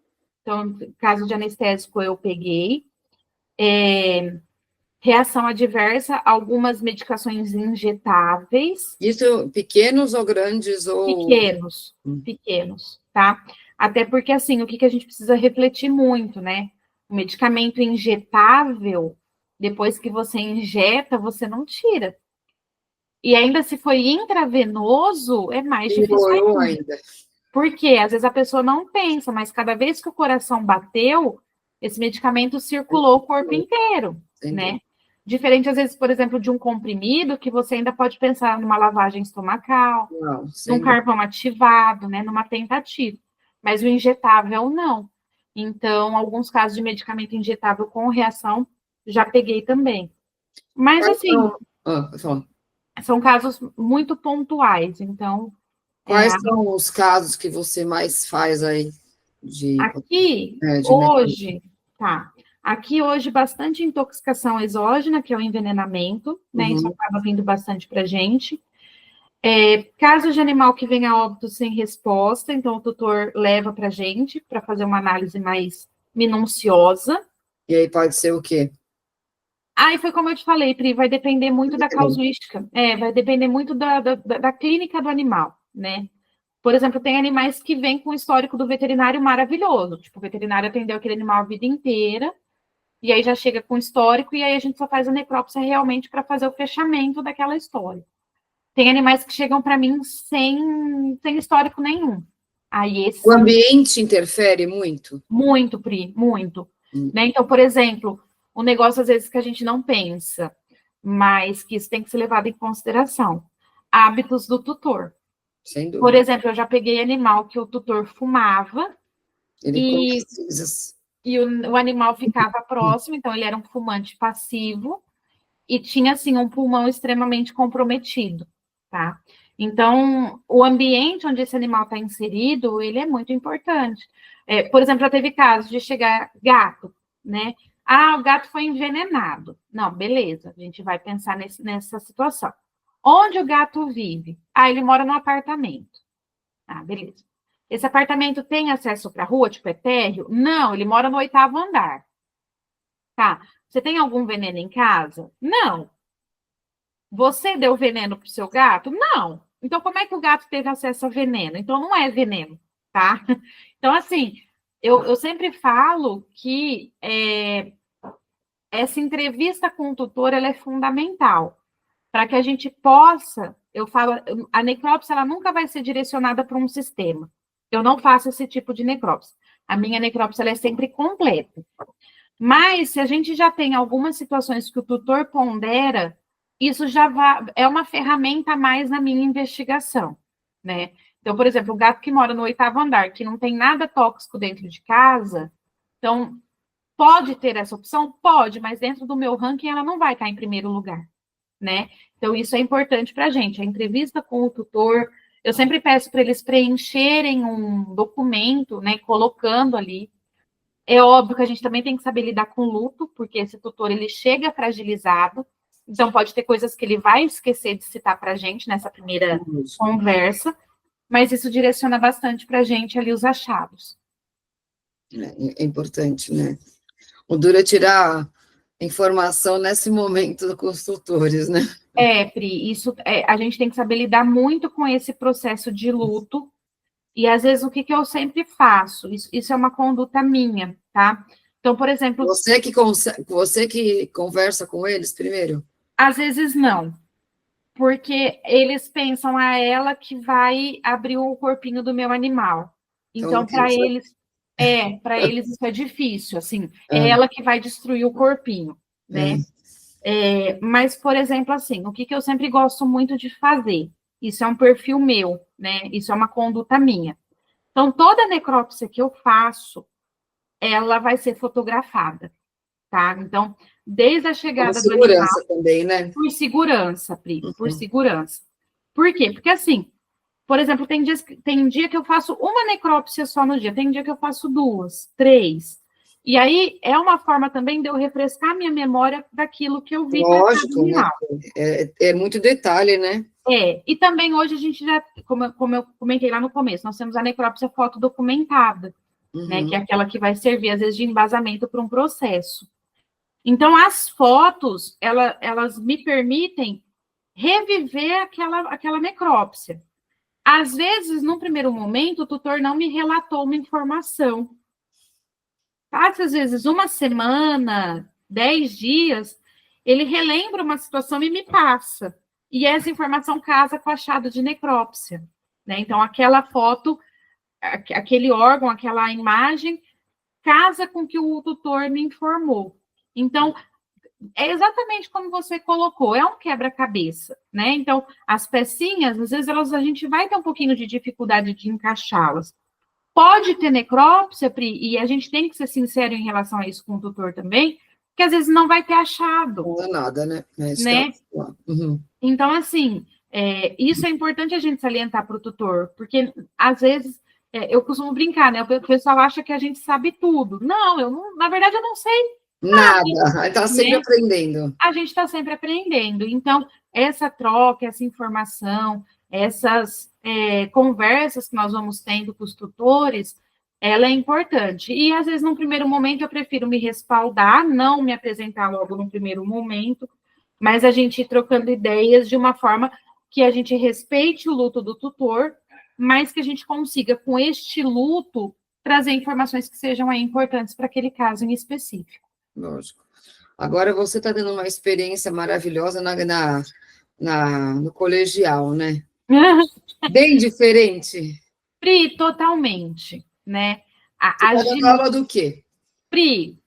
Então, caso de anestésico, eu peguei. Reação adversa, algumas medicações injetáveis. Isso pequenos ou grandes? Ou... Pequenos, tá? Até porque, assim, o que a gente precisa refletir muito, né? O medicamento injetável, depois que você injeta, você não tira. E ainda se foi intravenoso, é mais difícil ainda. Porque às vezes a pessoa não pensa, mas cada vez que o coração bateu, esse medicamento circulou o corpo inteiro, né? Diferente, às vezes, por exemplo, de um comprimido, que você ainda pode pensar numa lavagem estomacal, num carvão ativado, né? Numa tentativa. Mas o injetável, não. Então, alguns casos de medicamento injetável com reação, já peguei também. Mas, assim... São casos muito pontuais, então... Quais são os casos que você mais faz aí? Aqui, hoje, tá. Aqui, hoje, bastante intoxicação exógena, que é o envenenamento, né? Isso acaba vindo bastante para a gente. Casos de animal que vem a óbito sem resposta, então o tutor leva para a gente para fazer uma análise mais minuciosa. E aí pode ser o quê? E foi como eu te falei, Pri, vai depender muito da casuística. Vai depender muito da clínica do animal, né? Por exemplo, tem animais que vêm com o histórico do veterinário maravilhoso. Tipo, o veterinário atendeu aquele animal a vida inteira, e aí já chega com histórico, e aí a gente só faz a necrópsia realmente para fazer o fechamento daquela história. Tem animais que chegam para mim sem histórico nenhum. O ambiente interfere muito? Muito, Pri, muito. Né? Então, por exemplo, um negócio às vezes que a gente não pensa, mas que isso tem que ser levado em consideração. Hábitos do tutor. Sem dúvida. Por exemplo, eu já peguei animal que o tutor fumava e o animal ficava próximo, então ele era um fumante passivo e tinha, assim, um pulmão extremamente comprometido, tá? Então, o ambiente onde esse animal está inserido, ele é muito importante. Por exemplo, já teve casos de chegar gato, né? O gato foi envenenado. Não, beleza, a gente vai pensar nessa situação. Onde o gato vive? Ele mora num apartamento. Beleza. Esse apartamento tem acesso para a rua, tipo, é térreo? Não, ele mora no 8º andar. Tá. Você tem algum veneno em casa? Não. Você deu veneno para o seu gato? Não. Então, como é que o gato teve acesso a veneno? Então, não é veneno, tá? Então, assim, eu sempre falo que essa entrevista com o tutor ela é fundamental para que a gente possa, eu falo, a necrópsia ela nunca vai ser direcionada para um sistema. Eu não faço esse tipo de necrópsia. A minha necrópsia ela é sempre completa. Mas se a gente já tem algumas situações que o tutor pondera, isso já é uma ferramenta a mais na minha investigação, né? Então, por exemplo, o gato que mora no 8º andar, que não tem nada tóxico dentro de casa, então pode ter essa opção? Pode, mas dentro do meu ranking ela não vai estar em primeiro lugar, né? Então, isso é importante para a gente. A entrevista com o tutor, eu sempre peço para eles preencherem um documento, né, colocando ali. É óbvio que a gente também tem que saber lidar com luto, porque esse tutor, ele chega fragilizado, então pode ter coisas que ele vai esquecer de citar para a gente nessa primeira conversa, mas isso direciona bastante para a gente ali os achados. É importante, né? O duro é tirar informação nesse momento com os tutores, né? Pri, isso a gente tem que saber lidar muito com esse processo de luto. E às vezes o que eu sempre faço? Isso é uma conduta minha, tá? Então, por exemplo. Você que conversa com eles primeiro? Às vezes não. Porque eles pensam ela que vai abrir o corpinho do meu animal. Então, para eles isso é difícil, assim, é ela que vai destruir o corpinho, né? Mas, por exemplo, assim, o que eu sempre gosto muito de fazer? Isso é um perfil meu, né? Isso é uma conduta minha. Então, toda necrópsia que eu faço, ela vai ser fotografada, tá? Então, desde a chegada do animal... Por segurança também, né? Por segurança, Pri, por segurança. Por quê? Porque, assim, por exemplo, tem dia que eu faço uma necrópsia só no dia, tem dia que eu faço 2, 3. E aí, é uma forma também de eu refrescar a minha memória daquilo que eu vi. Lógico, né? É muito detalhe, né? E também hoje a gente já, como eu comentei lá no começo, nós temos a necrópsia fotodocumentada, né? Que é aquela que vai servir, às vezes, de embasamento para um processo. Então, as fotos, elas me permitem reviver aquela necrópsia. Às vezes, num primeiro momento, o tutor não me relatou uma informação. Passa, às vezes, uma semana, 10 dias, ele relembra uma situação e me passa. E essa informação casa com o achado de necrópsia, né? Então, aquela foto, aquele órgão, aquela imagem, casa com o que o tutor me informou. Então, é exatamente como você colocou, é um quebra-cabeça, né? Então, as pecinhas, às vezes, a gente vai ter um pouquinho de dificuldade de encaixá-las. Pode ter necrópsia, Pri, e a gente tem que ser sincero em relação a isso com o tutor também, que às vezes não vai ter achado. Não é nada, né? Né? Então, assim, isso é importante a gente salientar para o tutor, porque, às vezes, eu costumo brincar, né? O pessoal acha que a gente sabe tudo. Não, na verdade, eu não sei nada. Está sempre aprendendo. A gente está sempre aprendendo. Então, essa troca, essa informação, essas conversas que nós vamos tendo com os tutores, ela é importante. E, às vezes, num primeiro momento, eu prefiro me respaldar, não me apresentar logo no primeiro momento, mas a gente ir trocando ideias de uma forma que a gente respeite o luto do tutor, mas que a gente consiga, com este luto, trazer informações que sejam importantes para aquele caso em específico. Lógico. Agora você está dando uma experiência maravilhosa no colegial, né? Bem diferente. Pri, totalmente, né? Você está dando aula do quê? Pri,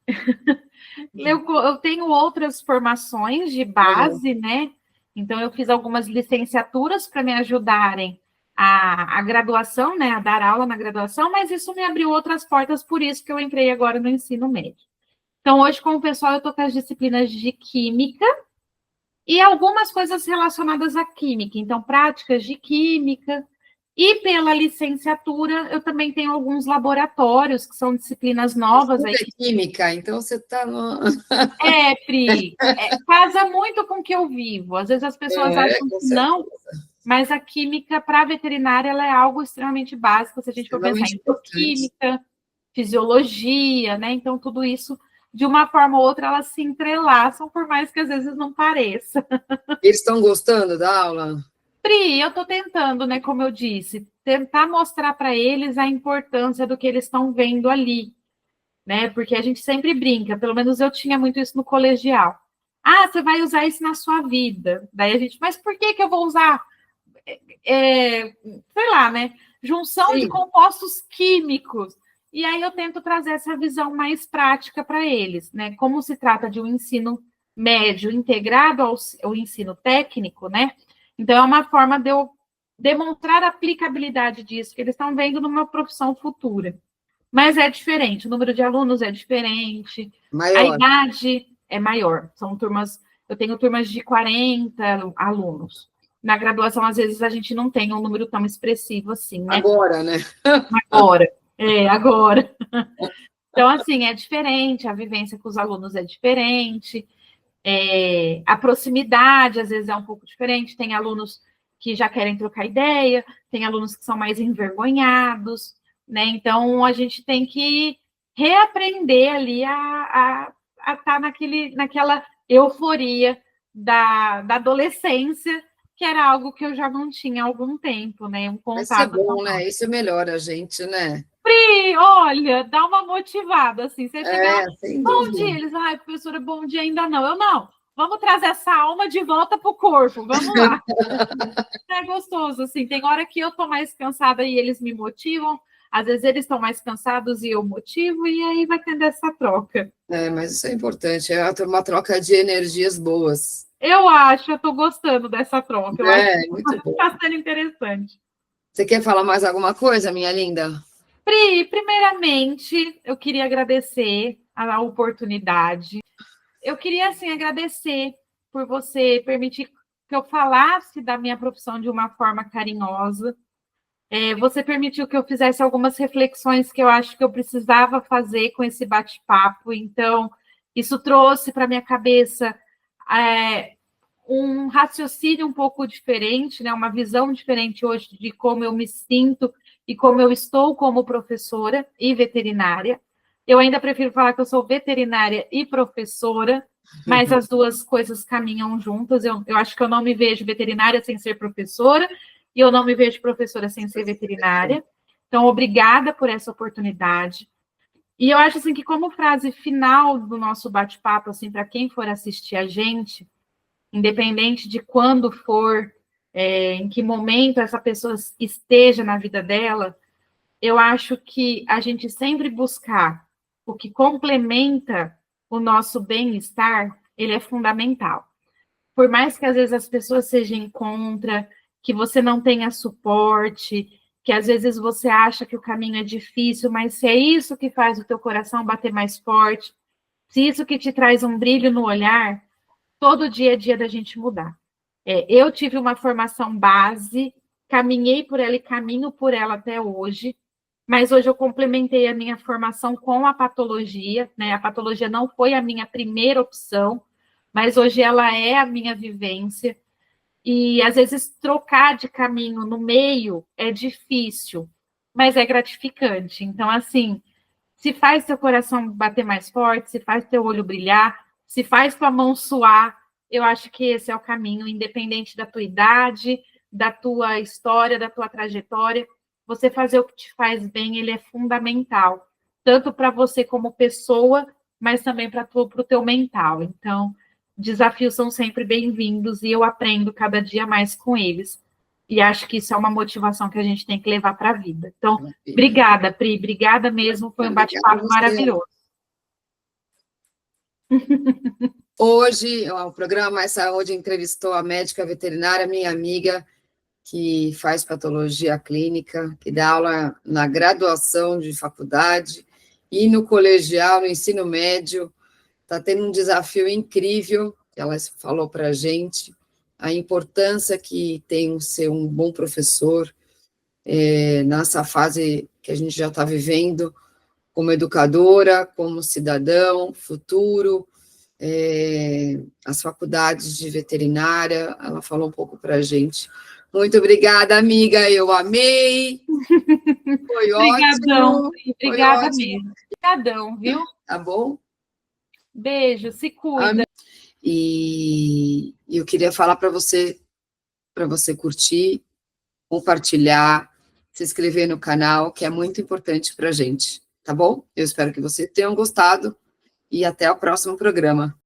eu tenho outras formações de base, né? Então, eu fiz algumas licenciaturas para me ajudarem a graduação, né? A dar aula na graduação, mas isso me abriu outras portas, por isso que eu entrei agora no ensino médio. Então, hoje, com o pessoal, eu estou com as disciplinas de química e algumas coisas relacionadas à química. Então, práticas de química. E pela licenciatura, eu também tenho alguns laboratórios, que são disciplinas novas. Aí. Química, então você está no... Pri, casa muito com o que eu vivo. Às vezes as pessoas acham que não, mas a química para a veterinária ela é algo extremamente básico, se a gente for pensar em bioquímica, fisiologia, né? Então, tudo isso, de uma forma ou outra, elas se entrelaçam, por mais que às vezes não pareça. Eles estão gostando da aula? Pri, eu estou tentando, né, como eu disse, tentar mostrar para eles a importância do que eles estão vendo ali, né? Porque a gente sempre brinca, pelo menos eu tinha muito isso no colegial. Ah, você vai usar isso na sua vida. Daí a gente, mas por que que eu vou usar? Sei lá, né? Junção de Sim. compostos químicos. E aí eu tento trazer essa visão mais prática para eles, né? Como se trata de um ensino médio integrado ao ensino técnico, né? Então é uma forma de eu demonstrar a aplicabilidade disso que eles estão vendo numa profissão futura. Mas é diferente, o número de alunos é diferente, a Maior. idade é maior. São turmas, eu tenho turmas de 40 alunos. Na graduação, às vezes, a gente não tem um número tão expressivo assim, né? Agora, né? Agora. Então, assim, é diferente, a vivência com os alunos é diferente, a proximidade, às vezes, é um pouco diferente. Tem alunos que já querem trocar ideia, tem alunos que são mais envergonhados, né? Então, a gente tem que reaprender ali a estar naquela euforia da adolescência, que era algo que eu já não tinha há algum tempo, né? Um Vai ser contato bom, né? Isso melhora a gente, né? Pri, olha, dá uma motivada, assim, você chega lá, Sem bom dúvida. dia, eles, ai, professora, bom dia, ainda não, eu não, vamos trazer essa alma de volta pro corpo, vamos lá. É gostoso, assim, tem hora que eu tô mais cansada e eles me motivam, às vezes eles estão mais cansados e eu motivo, e aí vai tendo essa troca. Mas isso é importante, é uma troca de energias boas. Eu tô gostando dessa troca, eu acho que Muito bom. tá sendo interessante. Você quer falar mais alguma coisa, minha linda? Pri, primeiramente, eu queria agradecer a oportunidade. Eu queria, assim, agradecer por você permitir que eu falasse da minha profissão de uma forma carinhosa. Você permitiu que eu fizesse algumas reflexões que eu acho que eu precisava fazer com esse bate-papo. Então, isso trouxe para minha cabeça um raciocínio um pouco diferente, né? Uma visão diferente hoje de como eu me sinto e como eu estou como professora e veterinária. Eu ainda prefiro falar que eu sou veterinária e professora, mas as duas coisas caminham juntas. Eu acho que eu não me vejo veterinária sem ser professora, e eu não me vejo professora sem ser veterinária. Então, obrigada por essa oportunidade. E eu acho assim que como frase final do nosso bate-papo, assim, para quem for assistir a gente, independente de quando for, em que momento essa pessoa esteja na vida dela, eu acho que a gente sempre buscar o que complementa o nosso bem-estar, ele é fundamental. Por mais que às vezes as pessoas sejam contra, que você não tenha suporte, que às vezes você acha que o caminho é difícil, mas se é isso que faz o teu coração bater mais forte, se isso que te traz um brilho no olhar, todo dia é dia da gente mudar. Eu tive uma formação base, caminhei por ela e caminho por ela até hoje, mas hoje eu complementei a minha formação com a patologia, né? A patologia não foi a minha primeira opção, mas hoje ela é a minha vivência. E às vezes trocar de caminho no meio é difícil, mas é gratificante. Então, assim, se faz teu coração bater mais forte, se faz teu olho brilhar, se faz tua mão suar, eu acho que esse é o caminho, independente da tua idade, da tua história, da tua trajetória. Você fazer o que te faz bem, ele é fundamental, tanto para você como pessoa, mas também para o teu mental. Então, desafios são sempre bem-vindos e eu aprendo cada dia mais com eles. E acho que isso é uma motivação que a gente tem que levar para a vida. Então, obrigada, Pri, obrigada mesmo, foi um bate-papo maravilhoso. Hoje, o programa Mais Saúde entrevistou a médica veterinária, minha amiga, que faz patologia clínica, que dá aula na graduação de faculdade e no colegial, no ensino médio. Está tendo um desafio incrível, que ela falou para a gente, a importância que tem ser um bom professor nessa fase que a gente já está vivendo, como educadora, como cidadão, futuro, as faculdades de veterinária, ela falou um pouco para a gente. Muito obrigada, amiga, eu amei. Foi ótimo. Obrigada mesmo. Obrigadão, viu? Tá bom? Beijo, se cuida. E eu queria falar para você, para você curtir, compartilhar, se inscrever no canal, que é muito importante para a gente, tá bom? Eu espero que vocês tenham gostado e até o próximo programa.